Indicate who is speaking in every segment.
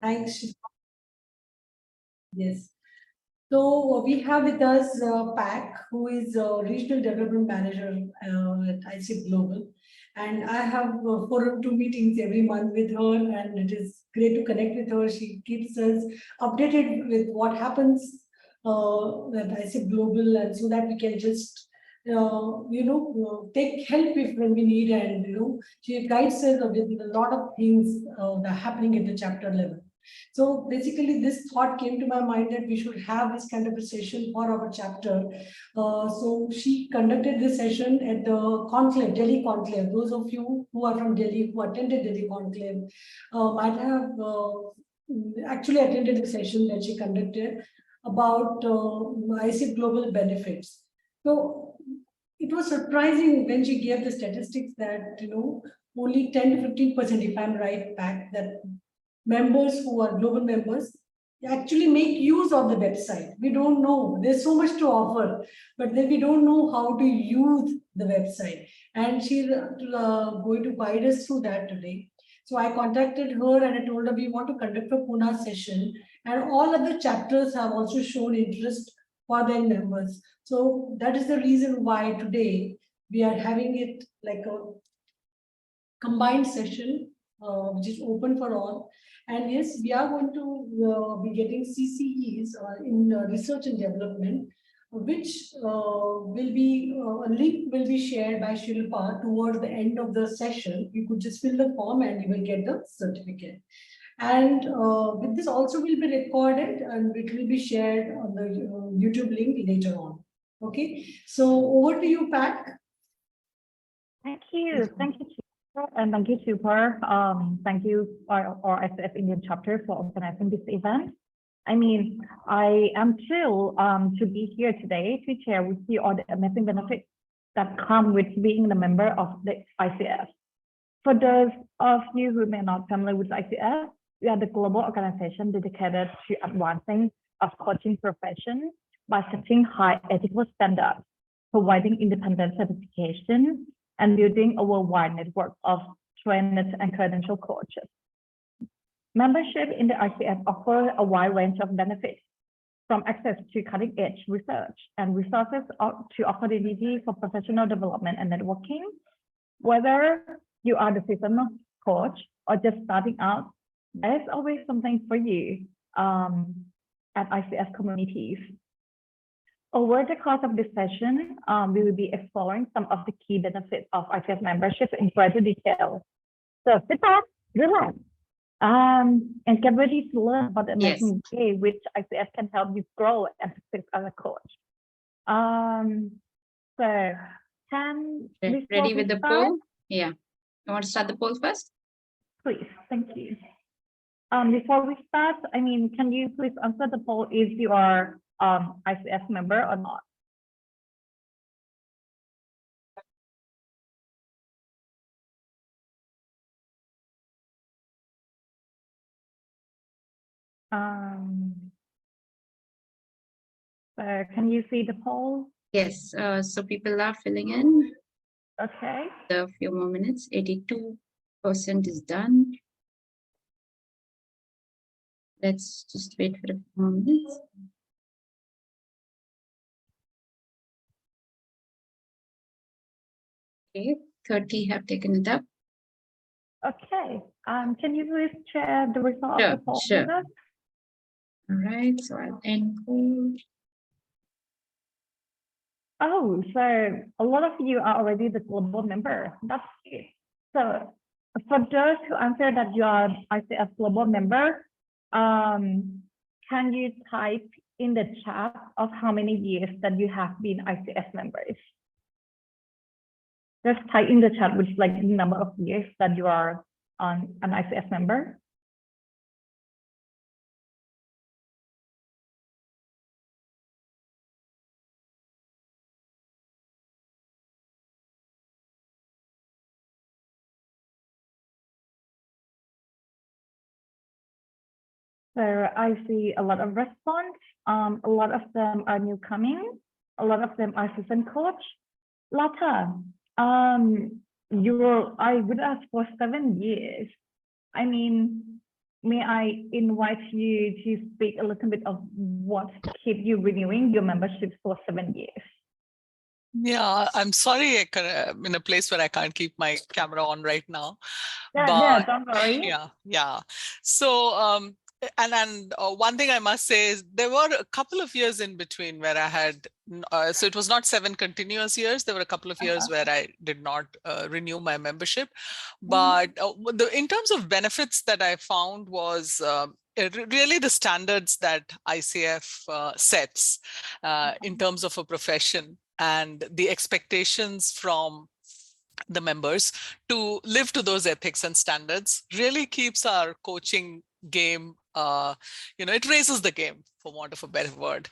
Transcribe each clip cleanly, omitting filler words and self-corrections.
Speaker 1: Thanks. Yes. So we have with us Pak, who is a regional development manager at ICF Global, and I have 4 or 2 meetings every month with her, and it is great to connect with her. She keeps us updated with what happens at ICF Global, and so that we can just take help if when we need, and she guides us with a lot of things that are happening at the chapter level. So basically, this thought came to my mind that we should have this kind of a session for our chapter. So she conducted this session at the conclave, Delhi conclave. Those of you who are from Delhi, who attended Delhi conclave, might have actually attended the session that she conducted about ICF global benefits. So it was surprising when she gave the statistics that only 10 to 15%, if I'm right, back that members who are global members actually make use of the website. We don't know. There's so much to offer, but then we don't know how to use the website. And she's going to guide us through that today. So I contacted her and I told her we want to conduct a Pune session, and all other chapters have also shown interest for their members. So that is the reason why today we are having it like a combined session, which is open for all. And yes, we are going to be getting CCEs in research and development, which a link will be shared by Shilpa towards the end of the session. You could just fill the form and you will get the certificate. And with this also will be recorded and it will be shared on the YouTube link later on. Okay, so over to you, Pat.
Speaker 2: Thank you. Thank you, Chief, and thank you, Super. Thank you, our ICF Indian chapter for organizing this event. I mean, I am thrilled to be here today to share with you all the amazing benefits that come with being a member of the ICF. For those of you who may not be familiar with ICF, we are the global organization dedicated to advancing of coaching profession by setting high ethical standards, providing independent certification, and building a worldwide network of trained and credentialed coaches. Membership in the ICF offers a wide range of benefits, from access to cutting-edge research and resources to opportunity for professional development and networking. Whether you are the seasoned coach or just starting out, there's always something for you at ICF communities. Over the course of this session, we will be exploring some of the key benefits of ICF membership in greater detail. So sit back, relax, and get ready to learn about the amazing way which ICF can help you grow and succeed as a coach. So
Speaker 3: ready with the poll? Yeah. You want to start the poll first?
Speaker 2: Please, thank you. Before we start, I mean, can you please answer the poll if you are ICF member or not? So can you see the poll?
Speaker 3: Yes, so people are filling in.
Speaker 2: Okay.
Speaker 3: A few more minutes, 82% is done. Let's just wait for a few more minutes. Okay, 30 have taken it up.
Speaker 2: Okay. Can you please share the result of the poll with us?
Speaker 3: All right, so I'll end poll.
Speaker 2: Oh, so a lot of you are already the global member. That's good. So for those who answer that you are ICF global member, can you type in the chat of how many years that you have been ICF members? Just type in the chat, which is like the number of years that you are an ICF member. So I see a lot of response. A lot of them are newcoming. A lot of them are seasoned coach. Lata, I would ask for 7 years. I mean, may I invite you to speak a little bit of what keep you renewing your membership for 7 years?
Speaker 4: Yeah, I'm sorry, I'm in a place where I can't keep my camera on right now.
Speaker 2: Yeah, don't worry.
Speaker 4: Yeah. So, and one thing I must say is there were a couple of years in between where I had, so it was not 7 continuous years. There were a couple of years where I did not renew my membership. But in terms of benefits that I found was really the standards that ICF sets in terms of a profession, and the expectations from the members to live to those ethics and standards really keeps our coaching game, it raises the game, for want of a better word.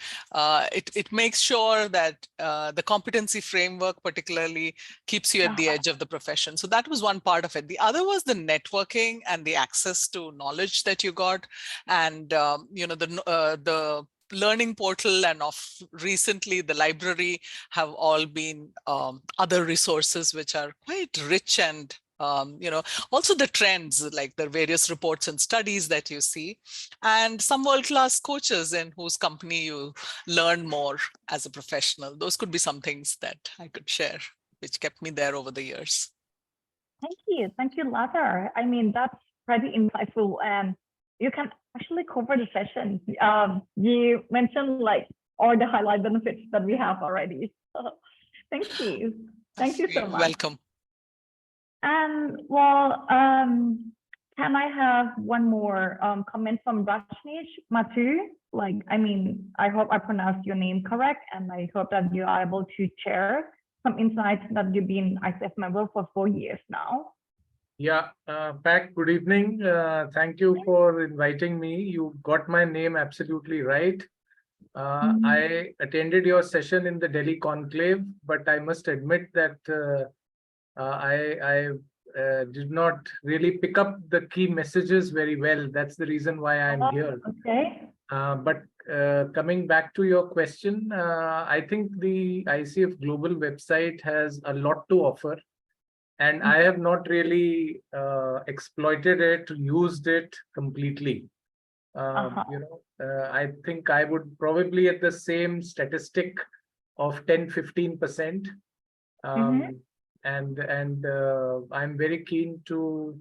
Speaker 4: It makes sure that the competency framework particularly keeps you at the edge of the profession. So that was one part of it. The other was the networking and the access to knowledge that you got. And, the learning portal and of recently the library have all been other resources which are quite rich, and also the trends, like the various reports and studies that you see, and some world-class coaches in whose company you learn more as a professional. Those could be some things that I could share, which kept me there over the years.
Speaker 2: Thank you, Lata. I mean, that's pretty insightful, and you can actually cover the session. You mentioned like all the highlight benefits that we have already. Thank you. Thank you so much.
Speaker 4: Welcome.
Speaker 2: And well, can I have one more comment from Rajneesh Mathu? I hope I pronounced your name correct, and I hope that you are able to share some insights that you've been ICF member for 4 years now.
Speaker 5: Yeah, Pat, good evening. Thank you for inviting me. You got my name absolutely right. I attended your session in the Delhi Conclave, but I must admit that I did not really pick up the key messages very well. That's the reason why I'm here.
Speaker 2: Okay.
Speaker 5: But coming back to your question, I think the ICF Global website has a lot to offer. And I have not really exploited it, used it completely. I think I would probably at the same statistic of 10-15%. And I'm very keen to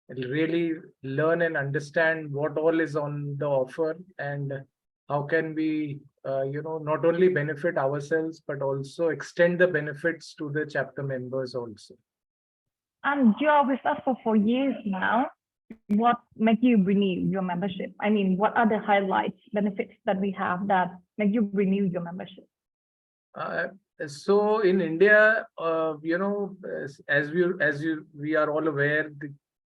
Speaker 5: really learn and understand what all is on the offer, and how can we, not only benefit ourselves, but also extend the benefits to the chapter members also.
Speaker 2: And you are with us for 4 years now. What make you renew your membership? I mean, what are the highlights, benefits that we have that make you renew your membership?
Speaker 5: So in India, as we are all aware,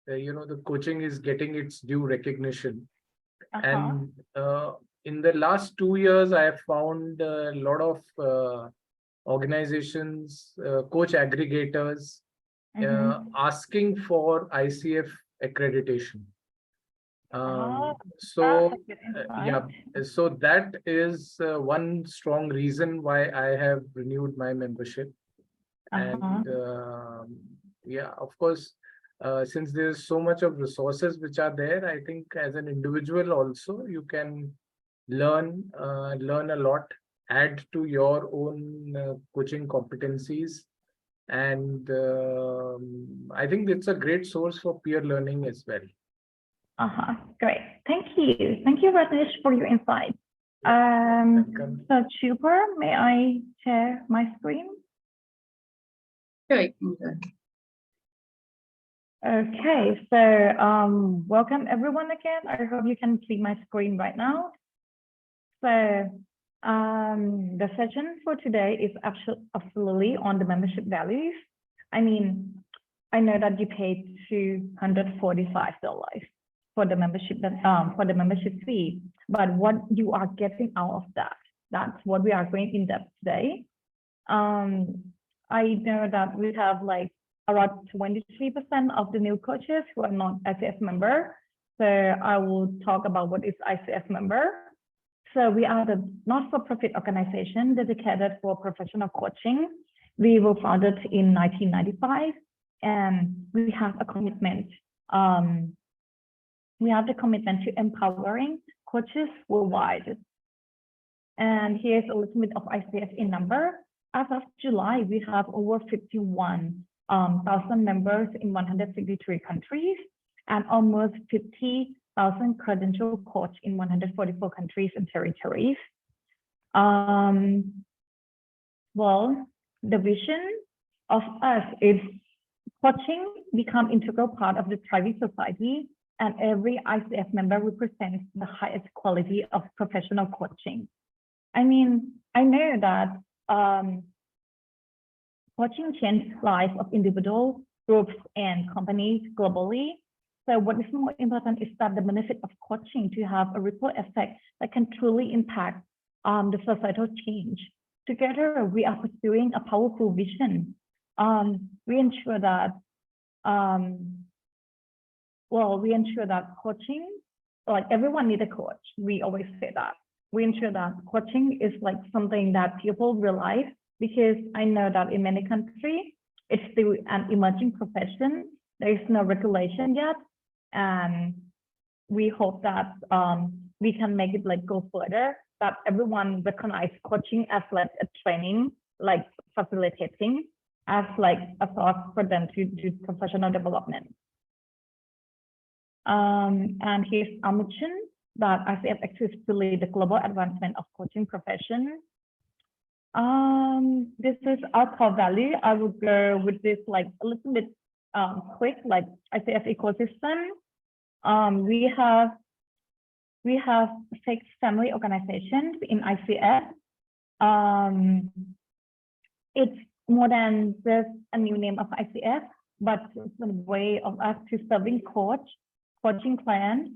Speaker 5: the coaching is getting its due recognition. And in the last 2 years, I have found a lot of organizations, coach aggregators, asking for ICF accreditation. So that is one strong reason why I have renewed my membership. And of course, since there's so much of resources which are there, I think as an individual also you can learn a lot, add to your own coaching competencies. And I think it's a great source for peer learning as well.
Speaker 2: Great. Thank you. Thank you, Rajneesh, for your insight. So, Chuper, may I share my screen?
Speaker 3: Sure.
Speaker 2: Okay, so welcome everyone again. I hope you can see my screen right now. So the session for today is absolutely on the membership values. I mean, I know that you paid $245 for the membership fee, but what you are getting out of that, that's what we are going in depth today. I know that we have like around 23% of the new coaches who are not ICF member. So I will talk about what is ICF member. So we are the not-for-profit organization dedicated for professional coaching. We were founded in 1995, and we have a commitment we have the commitment to empowering coaches worldwide. And here's a little bit of ICF in number. As of July, we have over 51,000 members in 163 countries and almost 50,000 credential coach in 144 countries and territories. Well, the vision of us is coaching become integral part of the thriving society, and every ICF member represents the highest quality of professional coaching. I mean, I know that coaching changes lives of individuals, groups, and companies globally. So what is more important is that the benefit of coaching to have a ripple effect that can truly impact the societal change. Together, we are pursuing a powerful vision. We ensure that coaching, like everyone needs a coach. We always say that. We ensure that coaching is like something that people realize, because I know that in many countries, it's still an emerging profession. There is no regulation yet. And we hope that we can make it like go further, that everyone recognize coaching as like a training, like facilitating, as like a source for them to do professional development. And here's our mission, that ICF exists to lead the global advancement of coaching profession. This is our core value. I will go with this like a little bit quick, like ICF ecosystem. We have 6 family organizations in ICF. It's more than just a new name of ICF, but it's a way of us to serving coaching clients,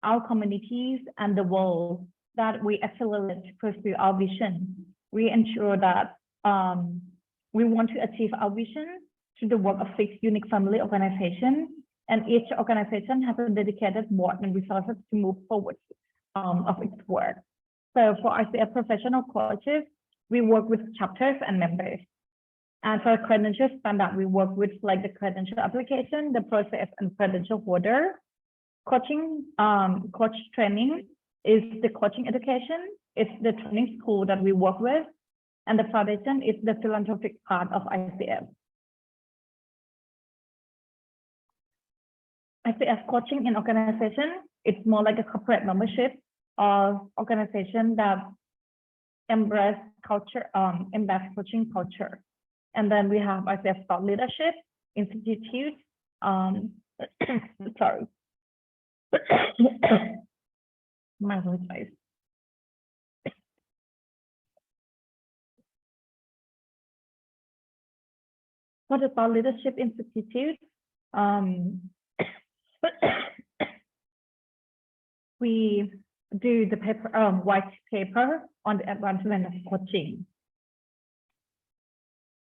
Speaker 2: our communities, and the world, that we accelerate to pursue our vision. We ensure that we want to achieve our vision through the work of 6 unique family organizations, and each organization has a dedicated board and resources to move forward of its work. So for ICF professional coaches, we work with chapters and members. And for credential standard, we work with like the credential application, the process, and credential holder. Coaching, coach training is the coaching education. It's the training school that we work with. And the foundation is the philanthropic part of ICF. ICF coaching in organization, it's more like a corporate membership or organization that embrace culture, embrace coaching culture. And then we have ICF Thought Leadership Institute. Sorry. My voice. For the Thought Leadership Institute, we do the paper, white paper on the advancement of coaching.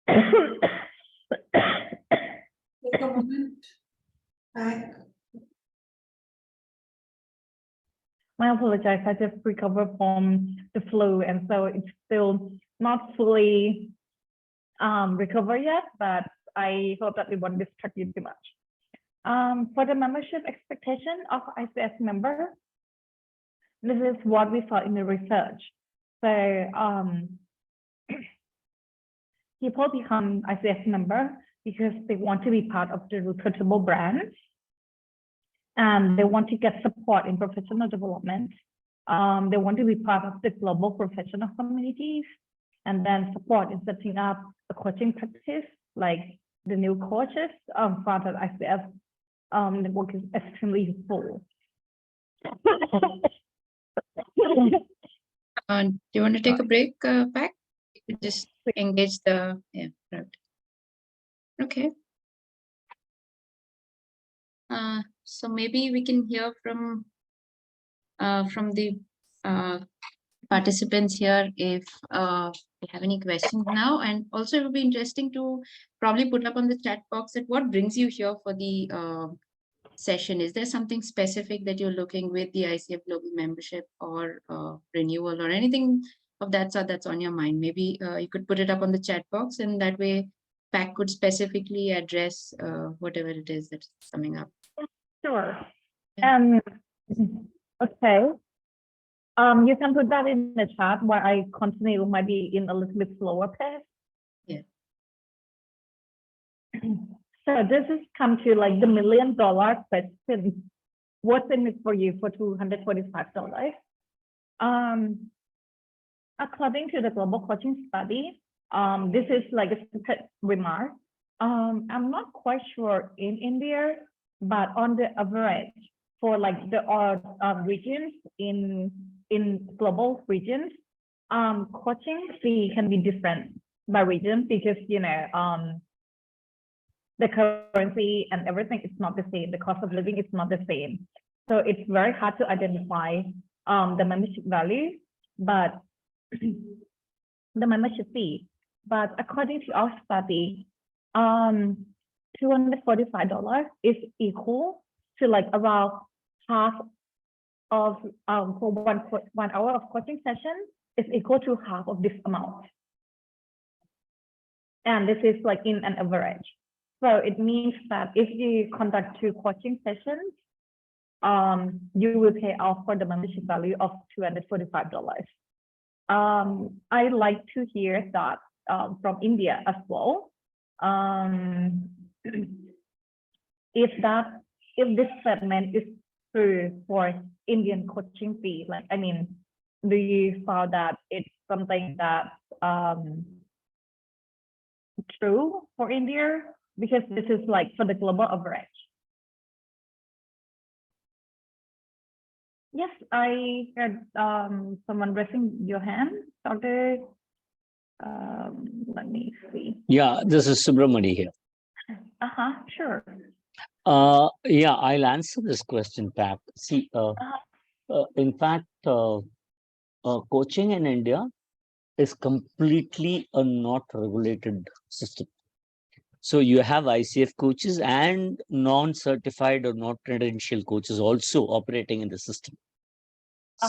Speaker 1: Take a moment. Back.
Speaker 2: I apologize, I just recovered from the flu, and so it's still not fully recovered yet, but I hope that it won't distract you too much. For the membership expectation of ICF member, this is what we saw in the research. So people become ICF member because they want to be part of the reputable brands, and they want to get support in professional development. They want to be part of the global professional communities, and then support in setting up a coaching practice, like the new coaches part of ICF. The work is extremely useful.
Speaker 3: Do you want to take a break, Pak? Just engage the, yeah, right. Okay. So maybe we can hear from the participants here if they have any questions now, and also it would be interesting to probably put up on the chat box that what brings you here for the session. Is there something specific that you're looking with the ICF Global Membership or renewal or anything of that sort that's on your mind? Maybe you could put it up on the chat box, and that way Pak could specifically address whatever it is that's coming up.
Speaker 2: Sure.
Speaker 3: Yeah.
Speaker 2: Okay. You can put that in the chat while I continue, might be in a little bit slower pace.
Speaker 3: Yeah.
Speaker 2: So this is come to like the $1 million question. What's in it for you for $245? According to the global coaching study, this is like a separate remark. I'm not quite sure in India, but on the average for like the regions in global regions, coaching fee can be different by region because the currency and everything is not the same. The cost of living is not the same. So it's very hard to identify the membership value, but the membership fee. But according to our study, $245 is equal to like around half of for one hour of coaching session is equal to half of this amount. And this is like in an average. So it means that if you conduct 2 coaching sessions, you will pay off for the membership value of $245. I like to hear that from India as well. If this segment is true for Indian coaching fee, like, I mean, do you found that it's something that true for India? Because this is like for the global average. Yes, I heard someone raising your hand. Dr. Let me see.
Speaker 6: Yeah, this is Subramani here.
Speaker 2: Sure.
Speaker 6: Yeah, I'll answer this question back. See, in fact, coaching in India is completely a not regulated system. So you have ICF coaches and non-certified or not credential coaches also operating in the system.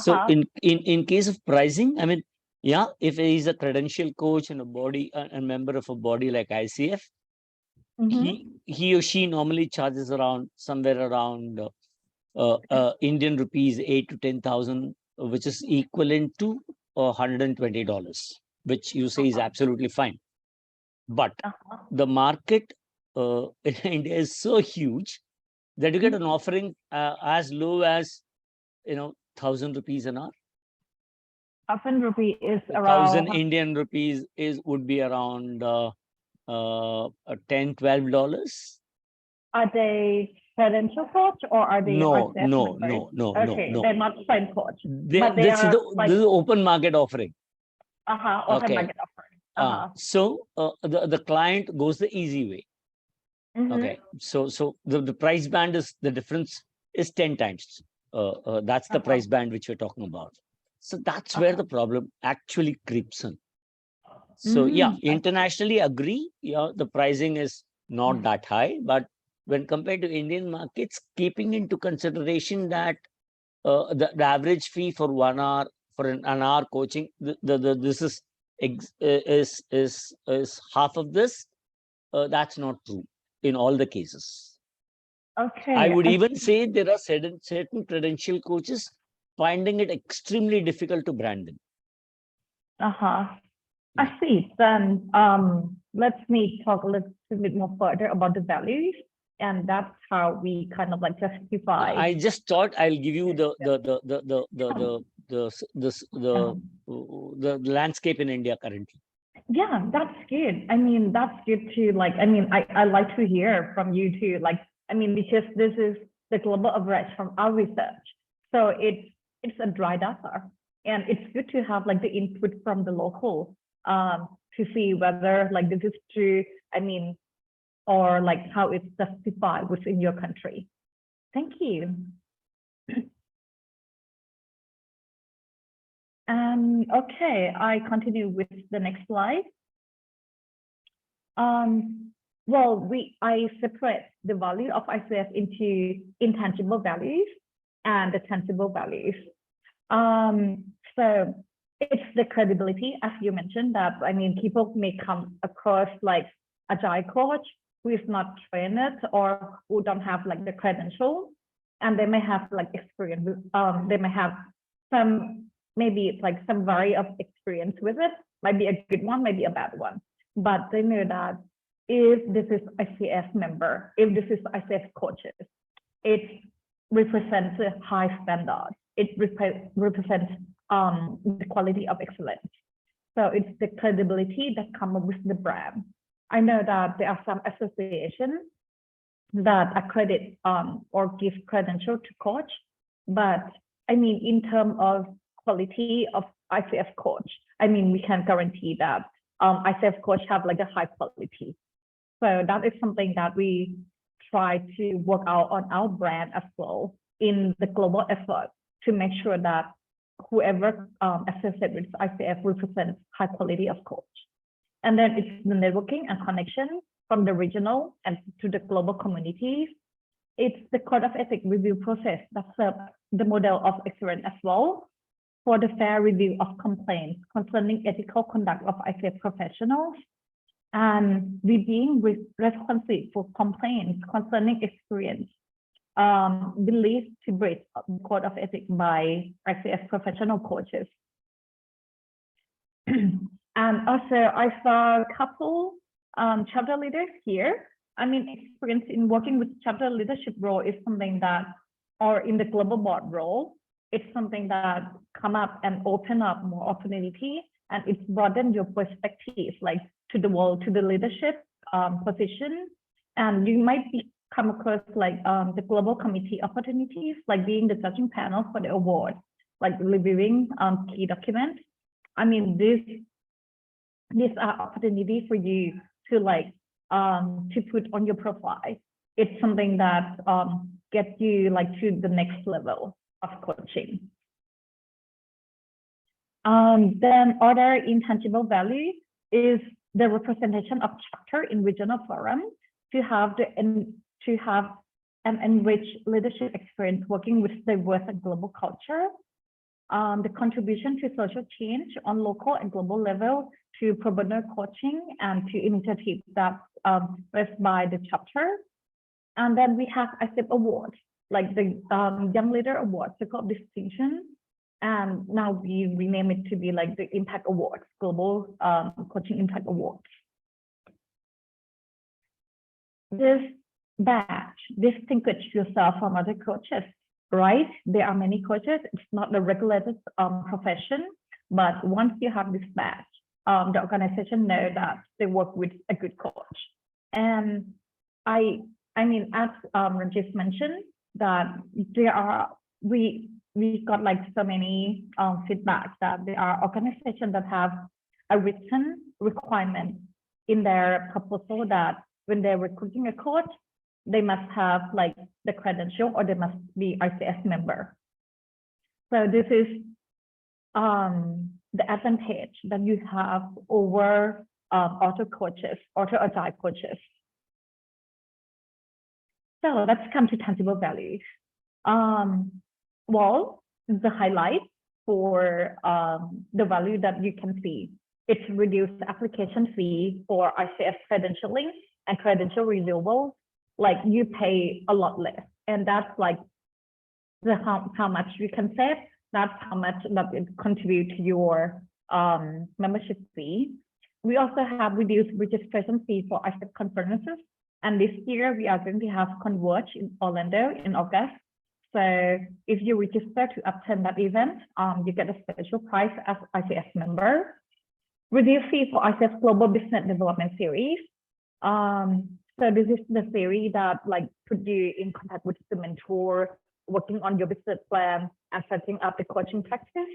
Speaker 6: So in case of pricing, I mean, yeah, if he's a credential coach and a member of a body like ICF, he or she normally charges around somewhere around Indian rupees 8 to 10,000, which is equivalent to $120, which you say is absolutely fine. But the market in India is so huge that you get an offering as low as 1,000 rupees an hour.
Speaker 2: 1,000 rupee is
Speaker 6: 1,000
Speaker 2: around
Speaker 6: Indian rupees would be around $10-12.
Speaker 2: Are they credential coach or are they
Speaker 6: No,
Speaker 2: ICF
Speaker 6: no,
Speaker 2: members?
Speaker 6: no, no,
Speaker 2: Okay,
Speaker 6: no.
Speaker 2: they're not trained coach. But they
Speaker 6: This is
Speaker 2: are
Speaker 6: this is open market offering.
Speaker 2: open
Speaker 6: Okay.
Speaker 2: market offering.
Speaker 6: So the client goes the easy way. Okay. So the price band is the difference is 10 times. That's the price band which we're talking about. So that's where the problem actually creeps in. So yeah, internationally agree. Yeah, the pricing is not that high, but when compared to Indian markets, keeping into consideration that the average fee for 1 hour for an hour coaching, this is half of this. That's not true in all the cases.
Speaker 2: Okay.
Speaker 6: I would even say there are certain credential coaches finding it extremely difficult to brand them.
Speaker 2: I see. Then let me talk a little bit more further about the values, and that's how we kind of like justify.
Speaker 6: I just thought I'll give you the landscape in India currently.
Speaker 2: Yeah, that's good. I mean, that's good to like. I mean, I like to hear from you too. Like, I mean, because this is the global average from our research, so it's a dry data, and it's good to have like the input from the local to see whether like this is true. I mean, or like how it's justified within your country. Thank you. Okay, I continue with the next slide. Well, I separate the value of ICF into intangible values and the tangible values. So it's the credibility, as you mentioned, that I mean, people may come across like agile coach who is not trained or who don't have like the credential. and they may have like experience with, they may have some, maybe like some variety of experience with it, might be a good one, maybe a bad one, but they know that if this is ICF member, if this is ICF coaches, it represents a high standard. It represents the quality of excellence. So it's the credibility that comes with the brand. I know that there are some associations that accredit or give credential to coach, but I mean, in terms of quality of ICF coach, I mean, we can guarantee that ICF coach have like a high quality. So that is something that we try to work out on our brand as well in the global effort to make sure that whoever associated with ICF represents high quality of coach. And then it's the networking and connection from the regional and to the global communities. It's the code of ethics review process that serves the model of excellence as well for the fair review of complaints concerning ethical conduct of ICF professionals, and we being responsible for complaints concerning experience believed to breach the code of ethics by ICF professional coaches. And also, I saw a couple chapter leaders here. I mean, experience in working with chapter leadership role is something that, or in the global board role, it's something that come up and open up more opportunity, and it's broaden your perspective, like to the world, to the leadership position. And you might come across like the global committee opportunities, like being the judging panel for the award, like reviewing key documents. I mean, these are opportunities for you to like to put on your profile. It's something that gets you like to the next level of coaching. Then other intangible value is the representation of chapter in regional forum to have an enriched leadership experience working with diverse and global culture. The contribution to social change on local and global level to pro bono coaching and to initiatives that raised by the chapter. And then we have ICF Awards, like the Young Leader Award, Circle of Distinction. And now we rename it to be like the Impact Awards, Global Coaching Impact Awards. This badge distinguishes yourself from other coaches, right? There are many coaches. It's not a regulated profession, but once you have this badge, the organization know that they work with a good coach. And I mean, as Rajesh mentioned, that there are, we got like so many feedback that there are organizations that have a written requirement in their proposal that when they're recruiting a coach, they must have like the credential or they must be ICF member. So this is the advantage that you have over auto coaches, auto agile coaches. So let's come to tangible values. Well, the highlight for the value that you can see, it's reduced application fee for ICF credentialing and credential renewal. Like you pay a lot less, and that's like the how much you can save. That's how much that it contribute to your membership fee. We also have reduced registration fee for ICF conferences, and this year we are going to have Converge in Orlando in August. So if you register to attend that event, you get a special price as ICF member. Reduced fee for ICF Global Business Development Series. So this is the series that like put you in contact with the mentor, working on your business plan and setting up the coaching practice.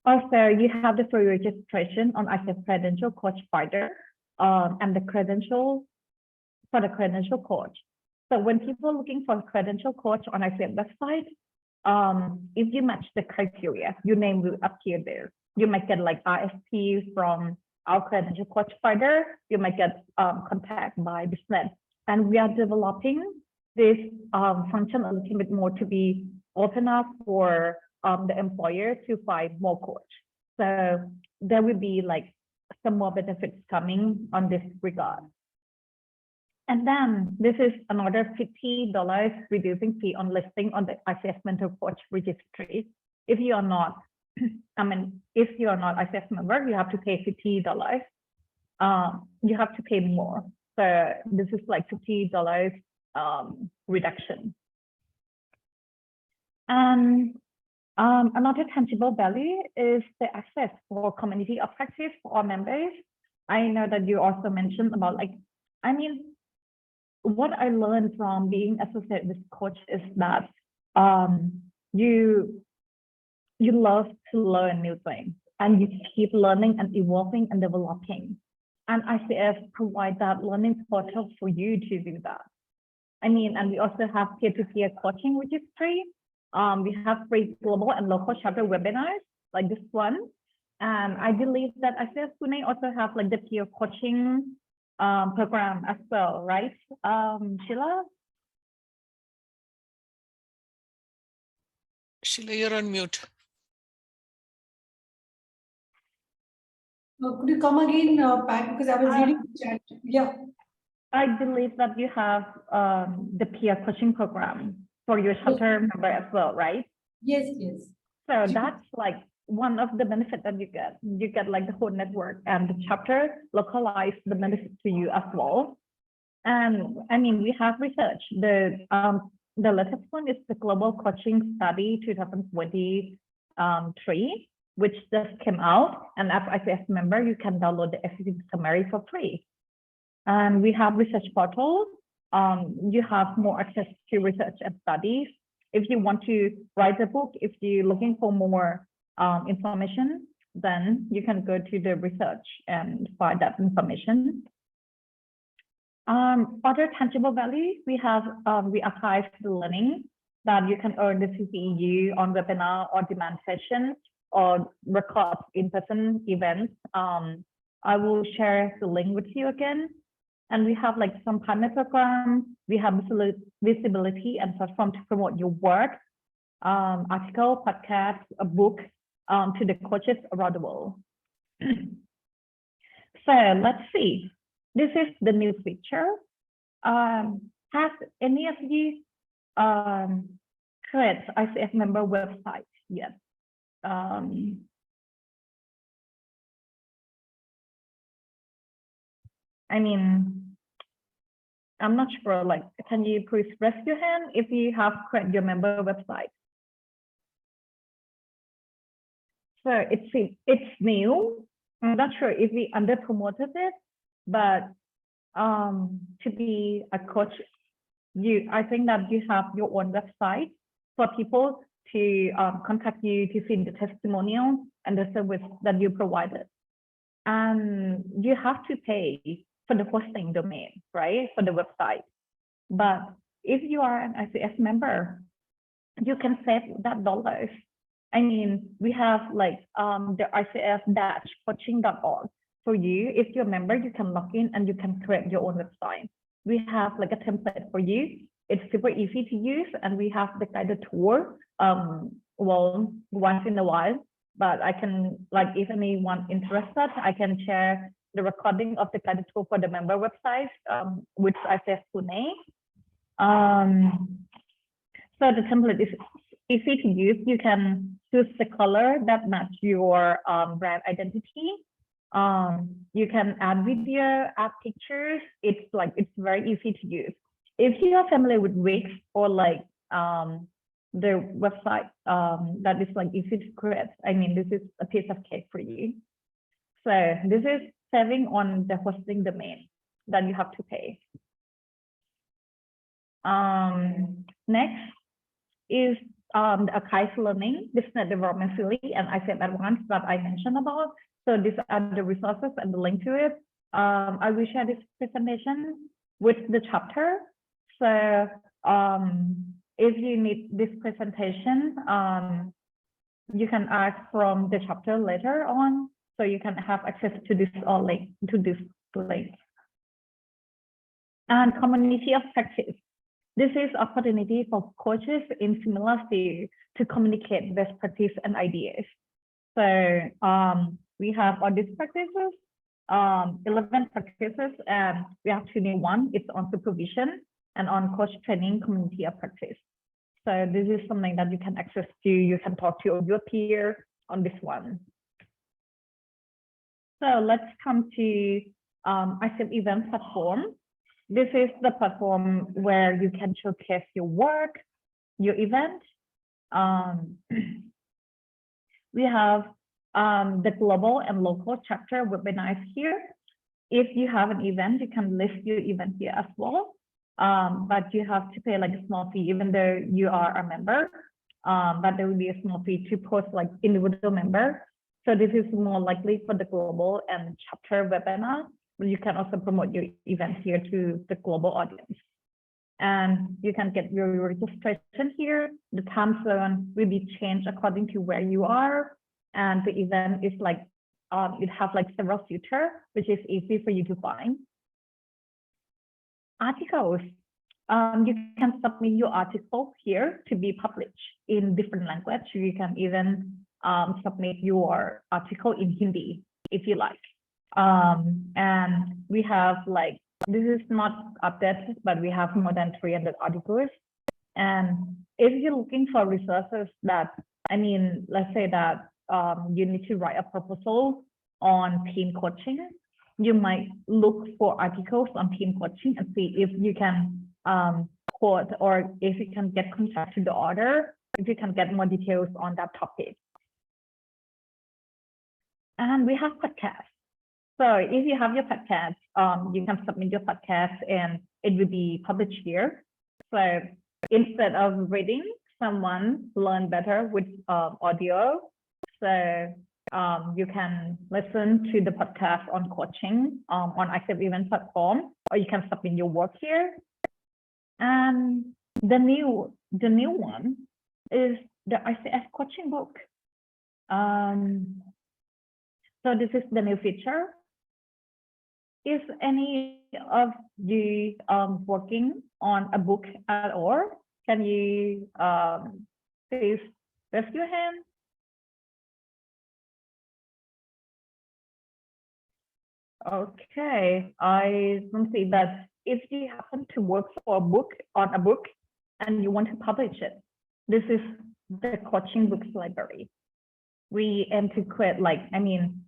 Speaker 2: Also, you have the free registration on ICF Credential Coach Finder and the credential for the credential coach. So when people are looking for a credential coach on ICF website, if you match the criteria, your name will appear there. You might get like RFP from our credential coach finder. You might get contact by business. And we are developing this function a little bit more to be open up for the employer to find more coach. So there will be like some more benefits coming on this regard. And then this is another $50 reducing fee on listing on the ICF Mentor Coach registry. If you are not, if you are not ICF member, you have to pay $50. You have to pay more. So this is like $50 reduction. And another tangible value is the access for community of practice for our members. I know that you also mentioned about what I learned from being associated with coach is that you love to learn new things and you keep learning and evolving and developing. And ICF provide that learning portal for you to do that. And we also have peer-to-peer coaching, which is free. We have free global and local chapter webinars like this one. And I believe that ICF Pune also have like the peer coaching program as well, right? Sheila?
Speaker 4: Sheila, you're on mute.
Speaker 1: Could you come again, Pat, because I was reading the chat. Yeah.
Speaker 2: I believe that you have the peer coaching program for your chapter member as well, right?
Speaker 1: Yes, yes.
Speaker 2: So that's like one of the benefits that you get. You get like the whole network, and the chapter localize the benefits to you as well. And we have research. The latest one is the Global Coaching Study 2023, which just came out. And as ICF member, you can download the executive summary for free. And we have research portals. You have more access to research and studies. If you want to write a book, if you're looking for more information, then you can go to the research and find that information. Other tangible value, we have we archive the learning that you can earn the CCEU on webinar or demand sessions or record in-person events. I will share the link with you again. And we have like some partner programs. We have visibility and platform to promote your work, article, podcast, a book to the coaches around the world. So let's see. This is the new feature. Has any of you created ICF member website yet? I'm not sure, like, can you please raise your hand if you have created your member website? So it's new. I'm not sure if we under promoted it, but to be a coach, I think that you have your own website for people to contact you to see the testimonial and the service that you provided. And you have to pay for the hosting domain, right, for the website. But if you are an ICF member, you can save that dollars. We have like the ICF-coaching.org for you. If you're a member, you can log in and you can create your own website. We have like a template for you. It's super easy to use, and we have the guided tour, well, once in a while. But I can, like, if anyone interested, I can share the recording of the guided tour for the member website, which ICF Pune. So the template is easy to use. You can choose the color that match your brand identity. You can add video, add pictures. It's very easy to use. If you are familiar with Wix or like the website that is like easy to create, this is a piece of cake for you. So this is saving on the hosting domain that you have to pay. Next is the archive learning, business development series, and ICF Advanced that I mentioned about. So these are the resources and the link to it. I will share this presentation with the chapter. So if you need this presentation, you can ask from the chapter later on, so you can have access to this link. And community of practice. This is opportunity for coaches in similar stage to communicate best practice and ideas. So we have all these practices 11 practices, and we have 2 new ones. It's on supervision and on coach training community of practice. So this is something that you can access to. You can talk to your peer on this one. So let's come to ICF event platform. This is the platform where you can showcase your work, your event. We have the global and local chapter webinars here. If you have an event, you can list your event here as well. But you have to pay like a small fee, even though you are a member. But there will be a small fee to post like individual member. So this is more likely for the global and chapter webinar, but you can also promote your event here to the global audience. And you can get your registration here. The time zone will be changed according to where you are. And the event is like, it has like several features, which is easy for you to find. Articles. You can submit your article here to be published in different language. You can even submit your article in Hindi if you like. And we have like, this is not updated, but we have more than 300 articles. And if you're looking for resources that, I mean, let's say that you need to write a proposal on team coaching, you might look for articles on team coaching and see if you can quote or if you can get contact to the author, if you can get more details on that topic. And we have podcasts. So if you have your podcast, you can submit your podcast and it will be published here. So instead of reading, someone learn better with audio. So you can listen to the podcast on coaching on ICF event platform, or you can submit your work here. And the new one is the ICF coaching book. So this is the new feature. Is any of you working on a book at all? Can you please raise your hand? Okay, I don't see that. If you happen to work for a book on a book and you want to publish it, this is the coaching books library. We aim to create like, I mean,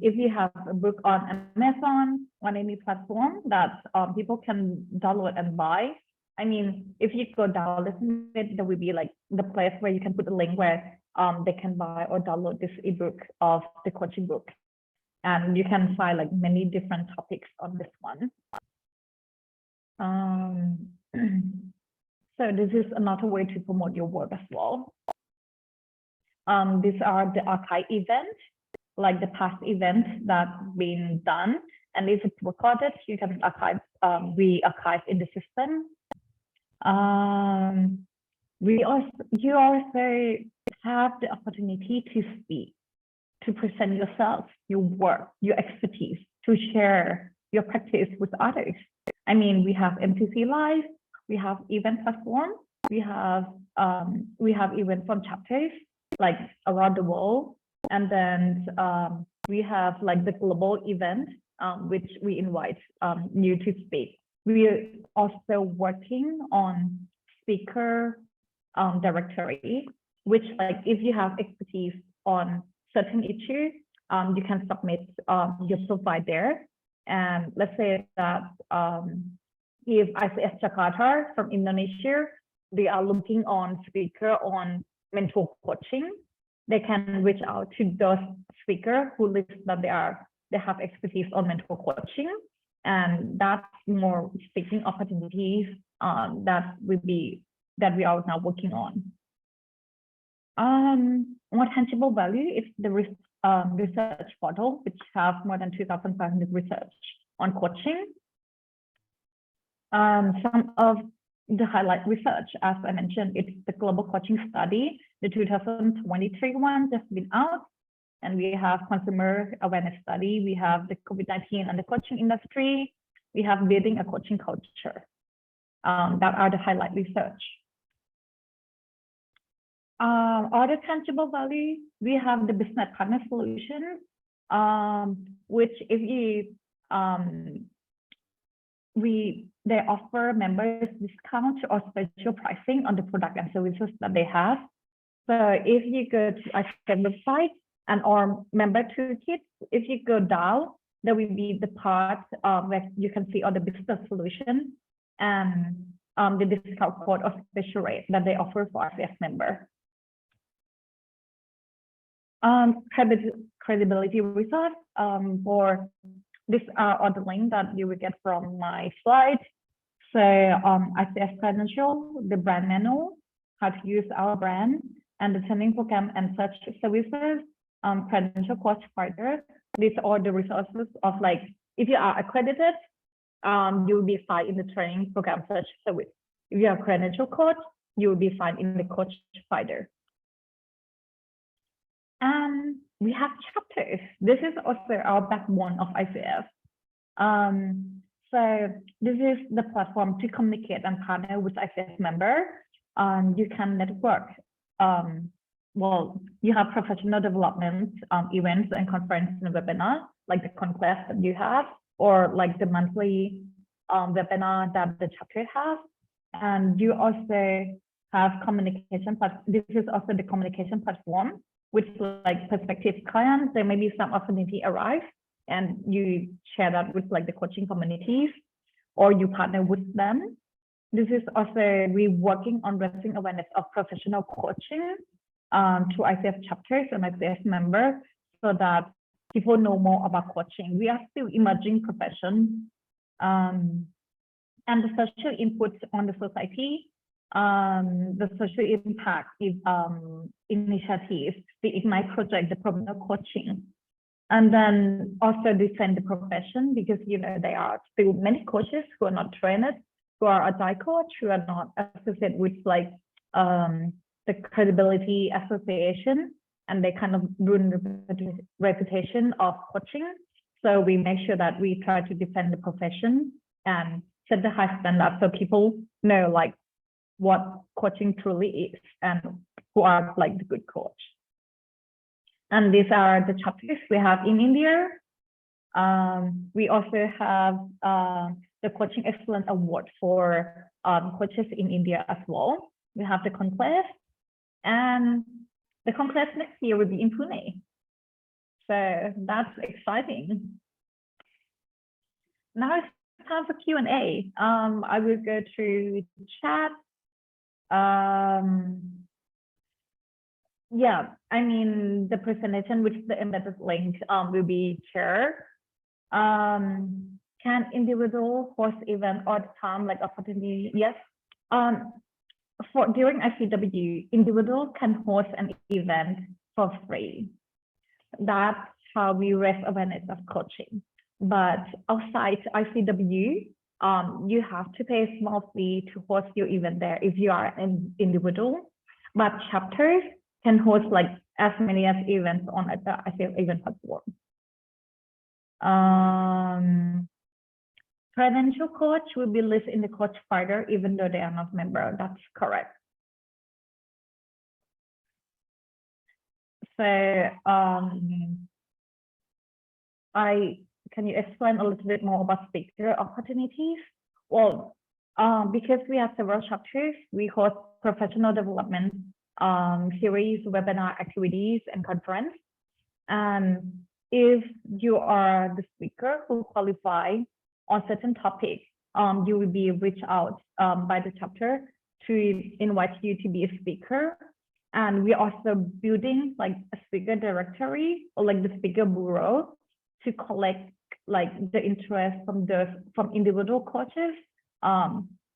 Speaker 2: if you have a book on Amazon, on any platform that people can download and buy, I mean, if you go download it, there will be like the place where you can put a link where they can buy or download this ebook of the coaching book. And you can find like many different topics on this one. So this is another way to promote your work as well. These are the archive events, like the past events that been done, and if it's recorded, you can archive, re-archive in the system. You also have the opportunity to speak, to present yourself, your work, your expertise, to share your practice with others. I mean, we have MTC Live, we have event platform, we have events from chapters like around the world. And then we have like the global event, which we invite you to speak. We're also working on speaker directory, which like if you have expertise on certain issues, you can submit your profile there. And let's say that if ICF Jakarta from Indonesia, they are looking on speaker on mentor coaching, they can reach out to those speakers who list that they have expertise on mentor coaching, and that's more speaking opportunities that we are now working on. More tangible value is the research portal, which have more than 2,500 research on coaching. Some of the highlight research, as I mentioned, it's the global coaching study, the 2023 one just been out, and we have consumer awareness study, we have the COVID-19 and the coaching industry, we have building a coaching culture. That are the highlight research. Other tangible value, we have the business partner solutions. which if you they offer members discount or special pricing on the product and services that they have. So if you go to ICF website and or member toolkit, if you go down, there will be the part where you can see all the business solution and the discount code or special rate that they offer for ICF member. Credibility results for this are the link that you will get from my slide. So ICF credential, the brand manual, how to use our brand, and the training program and such services, credential coach finder. These are the resources of like, if you are accredited, you'll be fine in the training program such service. If you are a credential coach, you will be fine in the coach finder. And we have chapters. This is also our backbone of ICF. So this is the platform to communicate and partner with ICF member. You can network. Well, you have professional development events and conference and webinar, like the conclave that you have, or like the monthly webinar that the chapter has. And you also have communication. This is also the communication platform, which like prospective clients, there may be some opportunity arise and you share that with like the coaching communities or you partner with them. This is also we working on raising awareness of professional coaching through ICF chapters and ICF members so that people know more about coaching. We are still emerging profession and the social inputs on the society, the social impact initiatives, the Ignite project, the professional coaching, and then also defend the profession because you know there are still many coaches who are not trained, who are agile coach, who are not associated with like the credibility association, and they kind of ruin the reputation of coaching. So we make sure that we try to defend the profession and set the high standard so people know like what coaching truly is and who are like the good coach. And these are the chapters we have in India. We also have the Coaching Excellence Award for coaches in India as well. We have the conclave, and the conclave next year will be in Pune. So that's exciting. Now it's time for Q&A. I will go through the chat. Yeah, I mean, the presentation with the embedded link will be shared. Can individual host event all the time, like opportunity? Yes. For during ICW, individual can host an event for free. That's how we raise awareness of coaching. But outside ICW, you have to pay a small fee to host your event there if you are an individual. But chapters can host like as many as events on the ICF event platform. Credential coach will be listed in the coach finder even though they are not member. That's correct. So can you explain a little bit more about speaker opportunities? Well, because we have several chapters, we host professional development series, webinar activities, and conference. And if you are the speaker who qualify on certain topic, you will be reached out by the chapter to invite you to be a speaker. And we're also building like a speaker directory or like the speaker bureau to collect like the interest from individual coaches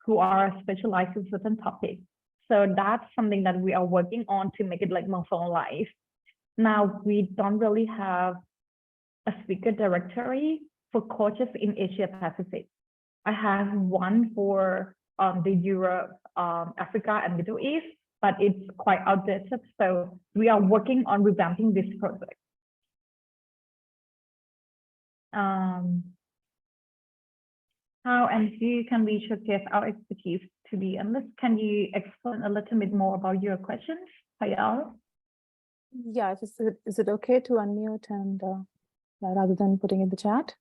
Speaker 2: who are specialized in certain topics. So that's something that we are working on to make it like more formalized. Now we don't really have a speaker directory for coaches in Asia Pacific. I have one for the Europe, Africa, and Middle East, but it's quite outdated. So we are working on revamping this project. How and who can we showcase our expertise to the analysts? Can you explain a little bit more about your questions, Hayal?
Speaker 7: Yeah, is it okay to unmute and rather than putting in the chat.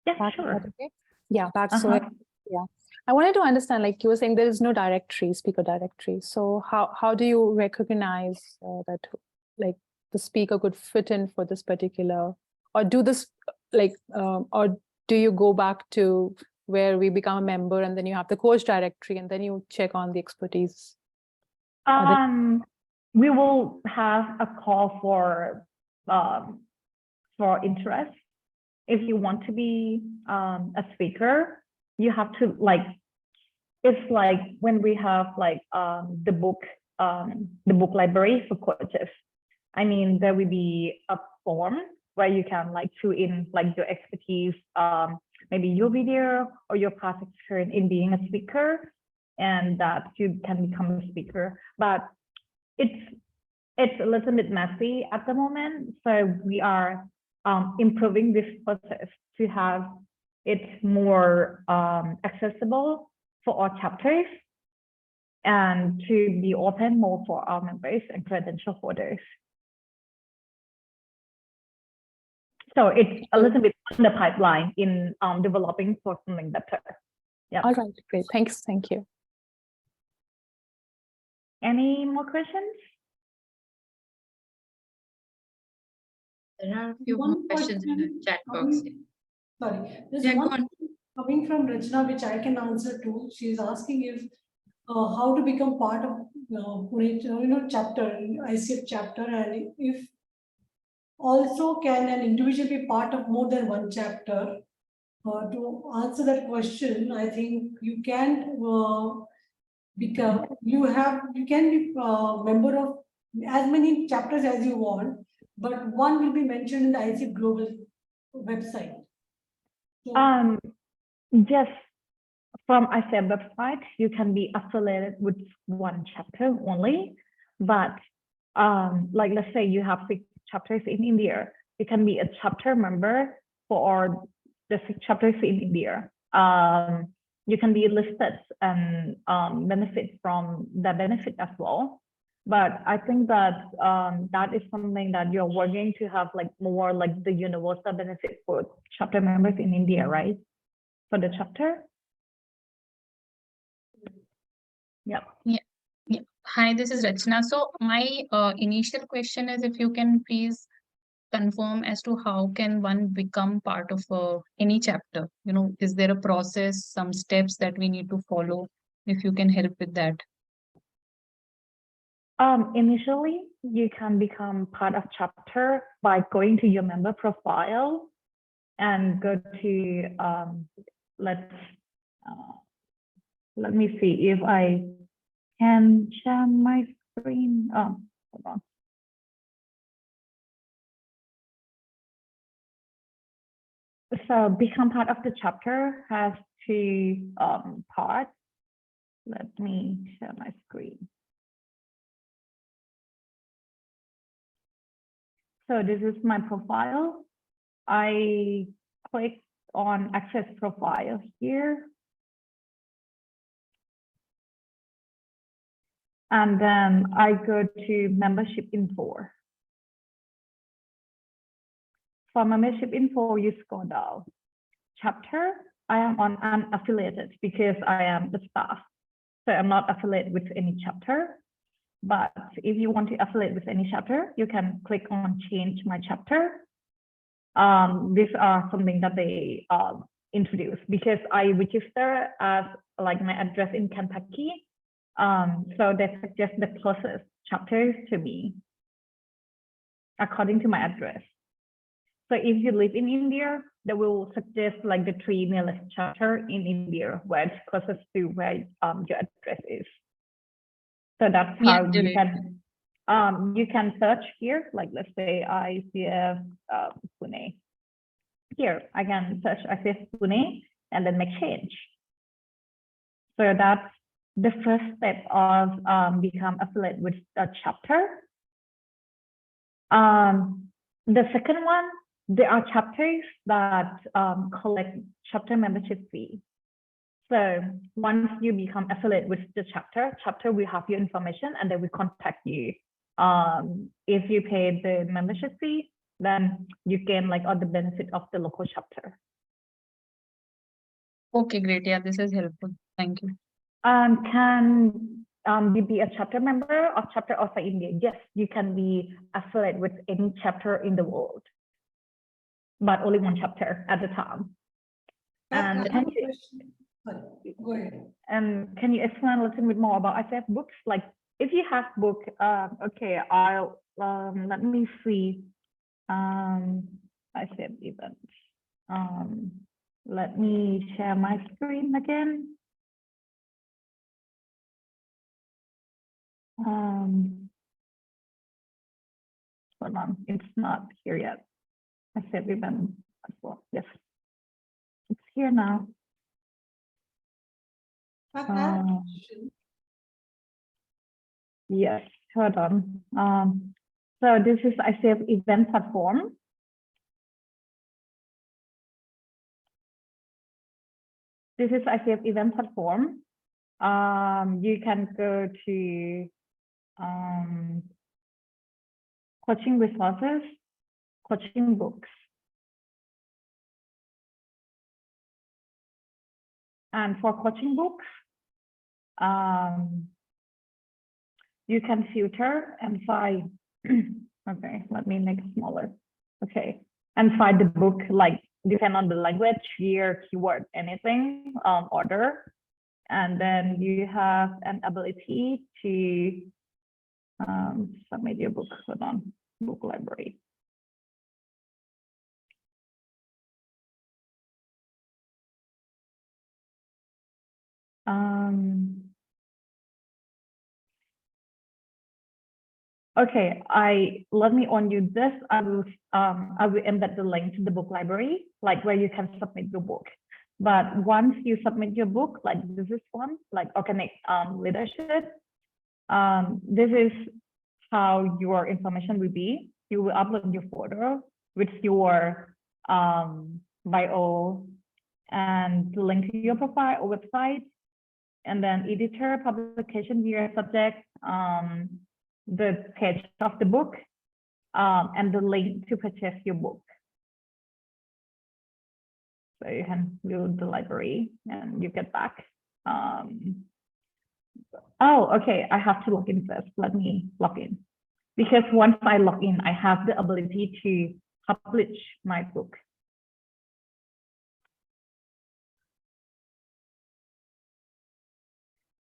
Speaker 2: Yeah,
Speaker 7: Back, is
Speaker 2: sure.
Speaker 7: that okay? Yeah, back. So
Speaker 2: Uh-huh.
Speaker 7: yeah, I wanted to understand, like you were saying, there is no directory, speaker directory. So how do you recognize that like the speaker could fit in for this particular, or do this like, or do you go back to where we become a member and then you have the coach directory and then you check on the expertise?
Speaker 2: We will have a call for interest. If you want to be a speaker, you have to like, it's like when we have like the book library for coaches. I mean, there will be a form where you can like fill in like your expertise, maybe your video or your past experience in being a speaker, and that you can become a speaker. But it's a little bit messy at the moment, so we are improving this process to have it more accessible for all chapters and to be open more for our members and credential holders. So it's a little bit in the pipeline in developing for something better. Yeah.
Speaker 7: All right, great. Thanks. Thank you.
Speaker 2: Any more questions?
Speaker 3: There are a few more
Speaker 1: One
Speaker 3: questions in the
Speaker 1: question
Speaker 3: chat box.
Speaker 1: coming- Sorry, there's
Speaker 3: Yeah, go
Speaker 1: one
Speaker 3: on.
Speaker 1: coming from Rachna, which I can answer to. She's asking if how to become part of Pune, chapter, ICF chapter, and if also can an individual be part of more than one chapter. To answer that question, I think you can you can be a member of as many chapters as you want, but one will be mentioned in the ICF Global website. So,
Speaker 2: Just from ICF website, you can be affiliated with one chapter only, but like let's say you have 6 chapters in India, you can be a chapter member for the 6 chapters in India. You can be listed and benefit from the benefit as well. But I think that that is something that you're working to have like more like the universal benefit for chapter members in India, right? For the chapter. Yeah.
Speaker 8: Hi, this is Rachna. So my initial question is if you can please confirm as to how can one become part of any chapter? Is there a process, some steps that we need to follow? If you can help with that.
Speaker 2: Initially, you can become part of chapter by going to your member profile and go to let me see if I can share my screen. Hold on. So become part of the chapter has 2 parts. Let me share my screen. So this is my profile. I click on access profile here. And then I go to membership info. For membership info, you scroll down. Chapter, I am on unaffiliated because I am the staff. So I'm not affiliated with any chapter. But if you want to affiliate with any chapter, you can click on change my chapter. These are something that they introduce because I register as like my address in Kentucky. So they suggest the closest chapters to me according to my address. So if you live in India, they will suggest like the 3 nearest chapter in India where it's closest to where your address is. So that's how you can search here, like let's say ICF Pune. Here I can search ICF Pune and then make change. So that's the first step of become affiliated with a chapter. The second one, there are chapters that collect chapter membership fee. So once you become affiliated with the chapter will have your information and they will contact you. If you pay the membership fee, then you gain like all the benefit of the local chapter.
Speaker 8: Okay, great. Yeah, this is helpful. Thank you.
Speaker 2: Can you be a chapter member of chapter outside India? Yes, you can be affiliated with any chapter in the world, but only one chapter at a time. And can you,
Speaker 1: Go ahead.
Speaker 2: can you explain a little bit more about ICF books? Like if you have book, okay, I'll let me see. ICF events. Let me share my screen again. Hold on, it's not here yet. ICF event as well. Yes, it's here now. Yes, hold on. So this is ICF event platform. This is ICF event platform. You can go to coaching resources, coaching books. And for coaching books, you can filter and find, okay, let me make it smaller. Okay, and find the book, like depend on the language, year, keyword, anything, order. And then you have an ability to submit your book. Hold on, book library. Okay, let me on you this. I will embed the link to the book library, like where you can submit your book. But once you submit your book, like this is one, like organic leadership. This is how your information will be. You will upload your photo with your bio and the link to your profile or website, and then editor, publication year, subject, the page of the book, and the link to purchase your book. So you can view the library and you get back. Oh, okay, I have to log in first. Let me log in. Because once I log in, I have the ability to publish my book.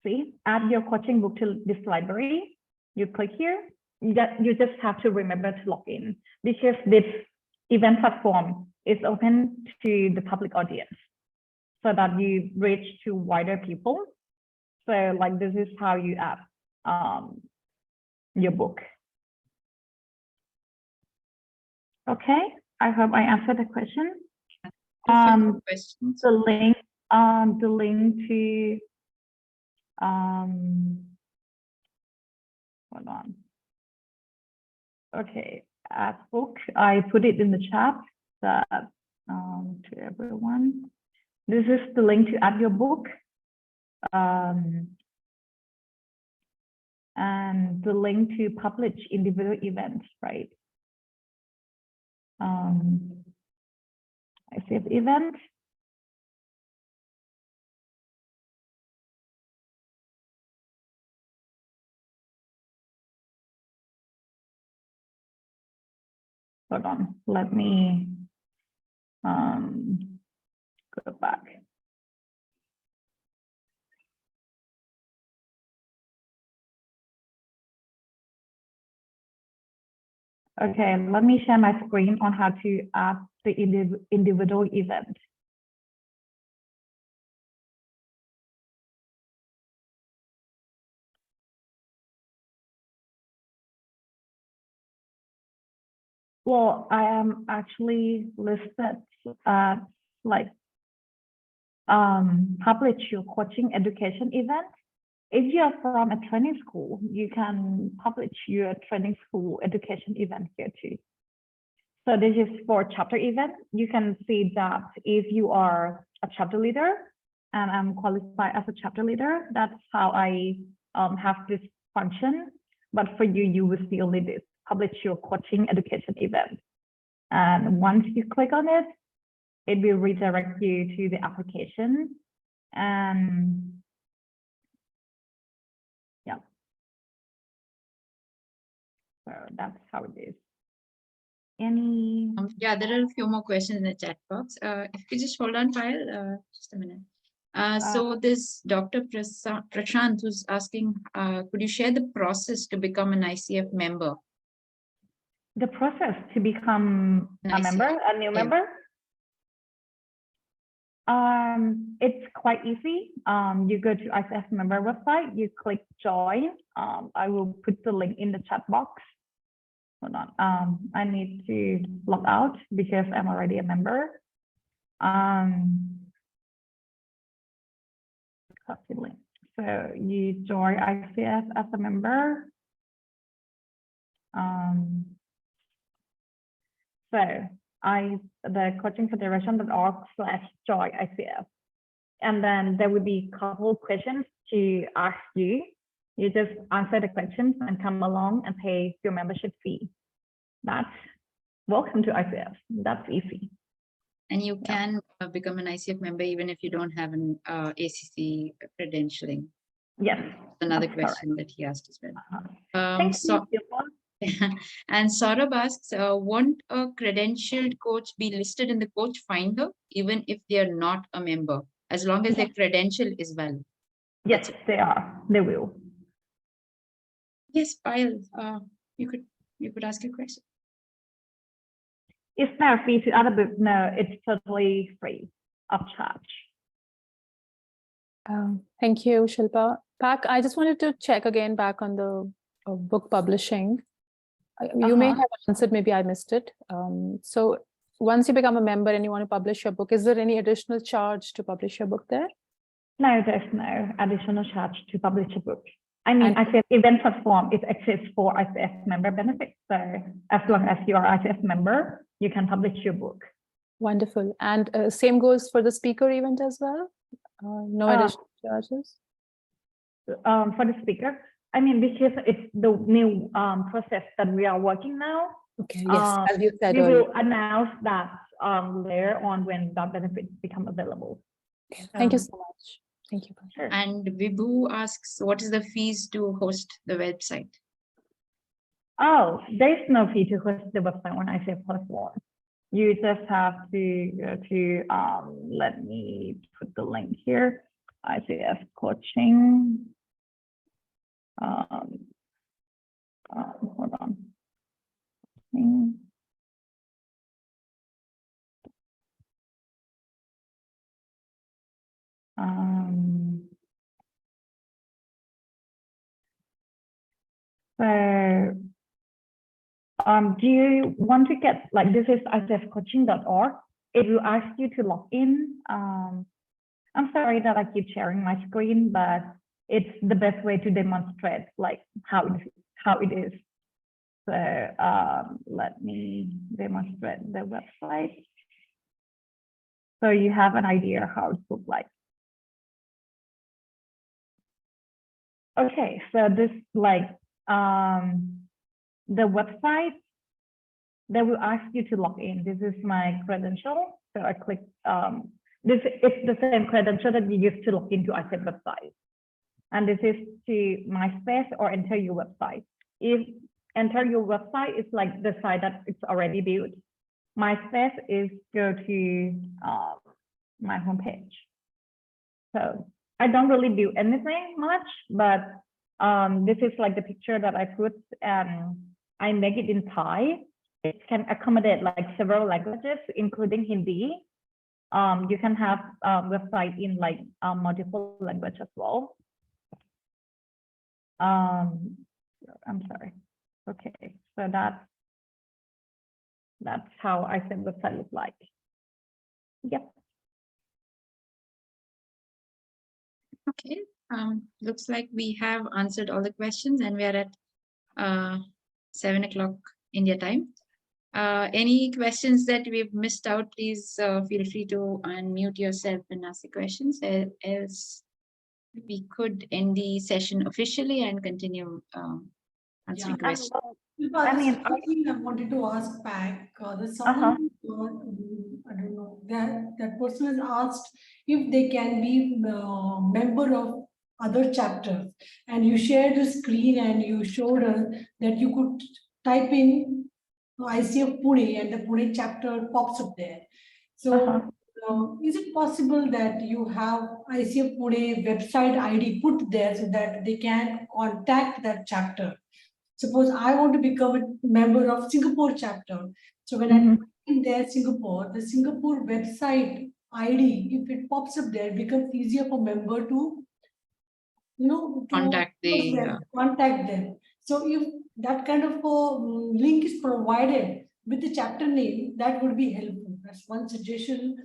Speaker 2: See, add your coaching book to this library. You click here. You just have to remember to log in, because this event platform is open to the public audience so that you reach to wider people. So like this is how you add your book. Okay, I hope I answered the question.
Speaker 3: Questions.
Speaker 2: The link to hold on. Okay, add book. I put it in the chat that to everyone. This is the link to add your book. And the link to publish individual events, right? ICF event. Hold on, let me go back. Okay, let me share my screen on how to add the individual event. Well, I am actually listed like publish your coaching education event. If you are from a training school, you can publish your training school education event here too. So this is for chapter event. You can see that if you are a chapter leader and I'm qualified as a chapter leader, that's how I have this function. But for you, you will still need this, publish your coaching education event. And once you click on it, it will redirect you to the application. And yeah, so that's how it is. Any?
Speaker 3: Yeah, there are a few more questions in the chat box. If you just hold on, Payal, just a minute. So this Dr. Prashant who's asking, could you share the process to become an ICF member?
Speaker 2: The process to become a member, a new member? It's quite easy. You go to ICF member website, you click join. I will put the link in the chat box. Hold on. I need to log out because I'm already a member. Copy link. So you join ICF as a member. So the coachingfederation.org/join ICF. And then there will be a couple of questions to ask you. You just answer the questions and come along and pay your membership fee. That's welcome to ICF. That's easy.
Speaker 3: And you can become an ICF member even if you don't have an ACC credentialing.
Speaker 2: Yes.
Speaker 3: Another question that he asked as well.
Speaker 2: Thank
Speaker 3: So,
Speaker 2: you.
Speaker 3: and Saurabh asks, won't a credentialed coach be listed in the coach finder even if they are not a member, as long as their credential is valid?
Speaker 2: Yes, they are. They will.
Speaker 3: Yes, Payal, you could ask a question.
Speaker 2: Is there a fee to other books? No, it's totally free of charge.
Speaker 7: Thank you, Shilpa. Pak, I just wanted to check again back on the book publishing. You may have answered, maybe I missed it. So once you become a member and you want to publish your book, is there any additional charge to publish your book there?
Speaker 2: No, there's no additional charge to publish a book. I mean, ICF event platform, it exists for ICF member benefits. So as long as you are ICF member, you can publish your book.
Speaker 7: Wonderful. And same goes for the speaker event as well? No additional charges?
Speaker 2: For the speaker, I mean, because it's the new process that we are working now.
Speaker 7: Okay, yes, as you said
Speaker 2: we
Speaker 7: earlier.
Speaker 2: will announce that later on when that benefits become available.
Speaker 7: Okay, thank you so much. Thank you.
Speaker 2: Sure.
Speaker 3: And Vibhu asks, what is the fees to host the website?
Speaker 2: Oh, there's no fee to host the website on ICF platform. You just have to go to, let me put the link here, ICF coaching. Hold on. So, do you want to get, like, this is icfcoaching.org. It will ask you to log in. I'm sorry that I keep sharing my screen, but it's the best way to demonstrate like how it is. So let me demonstrate the website. So you have an idea how it looks like. Okay, so this like the website, they will ask you to log in. This is my credential. So I click this is the same credential that you use to log into ICF website. And this is to MySpace or enter your website. If enter your website, it's like the site that it's already built. MySpace is go to my homepage. So I don't really do anything much, but this is like the picture that I put and I make it in Thai. It can accommodate like several languages, including Hindi. You can have website in like multiple languages as well. I'm sorry. Okay, so that's how ICF website looks like. Yep.
Speaker 3: Okay, looks like we have answered all the questions and we are at 7 o'clock India time. Any questions that we've missed out, please feel free to unmute yourself and ask the questions, else we could end the session officially and continue answering questions.
Speaker 2: I mean,
Speaker 1: I wanted to ask back, there's someone, I don't know, that person has asked if they can be member of other chapters. And you shared the screen and you showed us that you could type in ICF Pune and the Pune chapter pops up there. So is it possible that you have ICF Pune website ID put there so that they can contact that chapter? Suppose I want to become a member of Singapore chapter. So when I type in there Singapore, the Singapore website ID, if it pops up there, it becomes easier for member to, to
Speaker 3: Contact the,
Speaker 1: contact them. So if that kind of link is provided with the chapter name, that would be helpful. That's one suggestion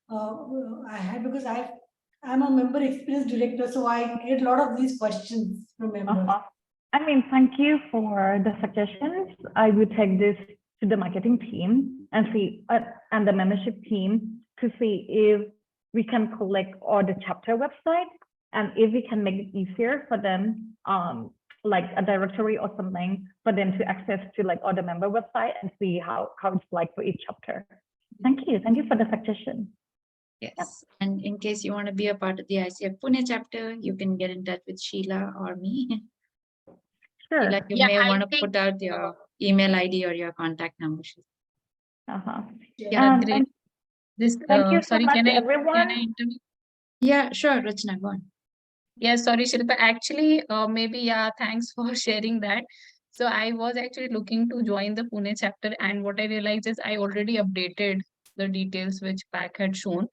Speaker 1: I had, because I'm a member experience director, so I get a lot of these questions from members.
Speaker 2: I mean, thank you for the suggestions. I will take this to the marketing team and see, and the membership team to see if we can collect all the chapter website, and if we can make it easier for them, like a directory or something for them to access to like all the member website and see how it's like for each chapter. Thank you for the suggestion.
Speaker 3: yes. And in case you want to be a part of the ICF Pune chapter, you can get in touch with Sheila or me.
Speaker 2: Sure.
Speaker 3: Sheila, you
Speaker 8: Yeah,
Speaker 3: may
Speaker 8: I
Speaker 3: want to
Speaker 8: think,
Speaker 3: put out your email ID or your contact number.
Speaker 8: yeah, great. This,
Speaker 2: Thank you so
Speaker 8: sorry,
Speaker 2: much,
Speaker 8: can I
Speaker 2: everyone.
Speaker 8: intervene?
Speaker 3: Yeah, sure, Rachna, go on.
Speaker 8: Yeah, sorry, Shilpa. Actually, maybe, yeah, thanks for sharing that. So I was actually looking to join the Pune chapter, and what I realized is I already updated the details which Pack had shown.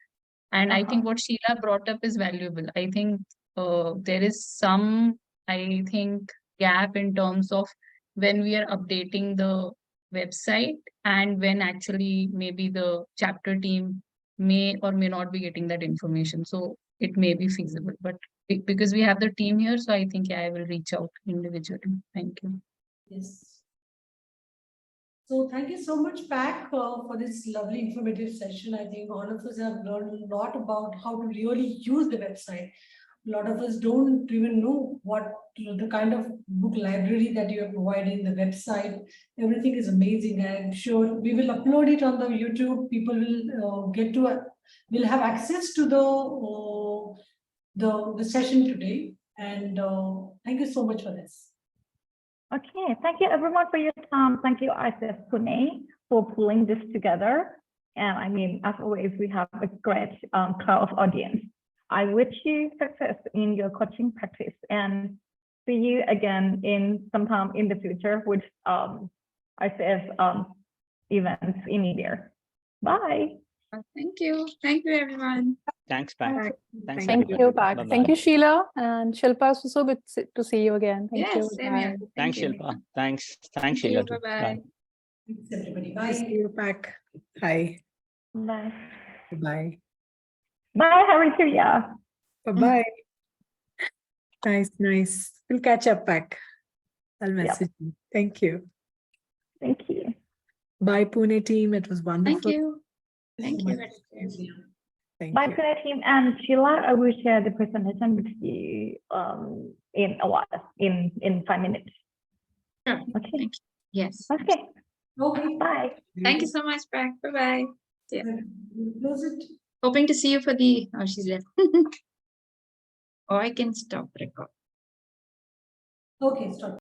Speaker 8: And I think what Sheila brought up is valuable. I think there is some, I think, gap in terms of when we are updating the website and when actually maybe the chapter team may or may not be getting that information. So it may be feasible, but because we have the team here, so I think, yeah, I will reach out individually. Thank you.
Speaker 1: Yes. So thank you so much, Pack, for this lovely informative session. I think all of us have learned a lot about how to really use the website. A lot of us don't even know what the kind of book library that you are providing, the website. Everything is amazing. I'm sure we will upload it on the YouTube. People will will have access to the session today. And thank you so much for this.
Speaker 2: Okay, thank you everyone for your time. Thank you, ICF Pune, for pulling this together. And I mean, as always, we have a great crowd of audience. I wish you success in your coaching practice, and see you again in sometime in the future with ICF events in India. Bye.
Speaker 3: Thank you. Thank you, everyone.
Speaker 6: Thanks, Pat. Thanks.
Speaker 7: Thank
Speaker 6: everybody.
Speaker 7: you, Pat.
Speaker 6: Bye-bye.
Speaker 7: Thank you, Sheila. And Shilpa, it's so good to see you again. Thank you.
Speaker 3: Yes, same here.
Speaker 7: Bye.
Speaker 6: Thanks,
Speaker 3: you.
Speaker 6: Shilpa. Thanks,
Speaker 3: Thank
Speaker 6: Sheila.
Speaker 3: you.
Speaker 6: too.
Speaker 3: Bye-bye.
Speaker 1: Thanks, everybody.
Speaker 9: Nice to see
Speaker 1: Bye.
Speaker 9: you back. Hi.
Speaker 2: Bye.
Speaker 9: Bye.
Speaker 2: Bye, Haripriya.
Speaker 9: Bye-bye. Nice. We'll catch up back. I'll message you. Thank you.
Speaker 2: Thank you.
Speaker 9: Bye, Pune team. It was wonderful.
Speaker 3: Thank you. Thank you.
Speaker 9: Thank
Speaker 2: Bye,
Speaker 9: you.
Speaker 2: Pune team. And Sheila, I will share the presentation with you in a while, in 5 minutes.
Speaker 3: Sure.
Speaker 2: Okay.
Speaker 3: Thank you. Yes.
Speaker 2: Okay.
Speaker 1: Okay.
Speaker 2: Bye.
Speaker 3: Thank you so much, Pack. Bye-bye.
Speaker 1: Close it.
Speaker 3: Hoping to see you for the, oh, she's left. Or I can stop record.
Speaker 1: Okay, stop.